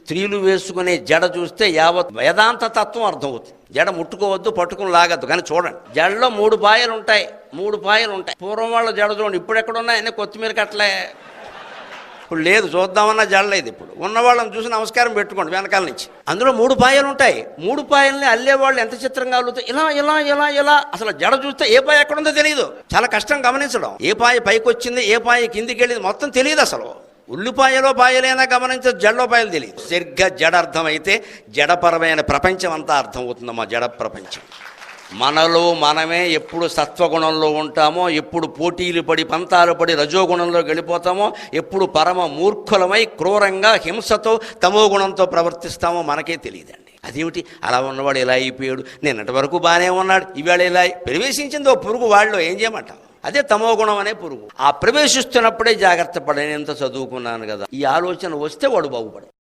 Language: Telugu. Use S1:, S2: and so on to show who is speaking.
S1: స్త్రీలు వేసుకునే జడ చూస్తే యావత్ వేదాంత తత్వం అర్థమవుతుంది. జడ ముట్టుకోవద్దు, పట్టుకుని లాగద్దు. కానీ చూడండి, జడలో 3 పాయలు ఉంటాయి. 3 పాయలు ఉంటాయి. పూర్వం వాళ్ళ జడ చూడండి, ఇప్పుడు ఎక్కడ ఉన్నాయని కొత్తిమీర కట్టలే. ఇప్పుడు లేదు, చూద్దామన్నా జడలేదు. ఇప్పుడు ఉన్నవాళ్ళని చూసి నమస్కారం పెట్టుకోండి వెనకాల నుంచి. అందులో 3 పాయలు ఉంటాయి. 3 పాయల్ని అల్లేవాళ్ళు ఎంత చిత్రంగా అల్లుతాయి. ఇలా ఇలా ఇలా ఇలా. అసలు జడ చూస్తే ఏ పాయ ఎక్కడుందో తెలియదు. చాలా కష్టం గమనించడం. ఏ పాయ పైకి వచ్చింది, ఏ పాయ కిందికి వెళ్ళింది మొత్తం తెలియదు. అసలు ఉల్లిపాయలో పాయలైనా గమనించదు, జడలో పాయలు తెలియదు. సరిగ్గా జడ అర్థమైతే జడపరమైన ప్రపంచం అంతా అర్థమవుతుందమ్మా. జడ ప్రపంచం. మనలో మనమే ఎప్పుడు సత్వగుణంలో ఉంటామో, ఎప్పుడు పోటీలు పడి పంతాలు పడి రజోగుణంలో గెలిపోతామో, ఎప్పుడు పరమ మూర్ఖులమై క్రూరంగా హింసతో తమో గుణంతో ప్రవర్తిస్తామో మనకే తెలియదండి. అదేమిటి అలా ఉన్నవాడు ఎలా అయిపోయాడు, నిన్నటి వరకు బాగానే ఉన్నాడు, ఇవాళ ఇలా ప్రవేశించింది ఓ పురుగు వాళ్ళలో, ఏం చేయమంటాం? అదే తమో గుణం అనే పురుగు. ఆ ప్రవేశిస్తున్నప్పుడే జాగ్రత్త పడని, ఎంత చదువుకున్నాను కదా, ఈ ఆలోచన వస్తే వాడు బాగుపడు.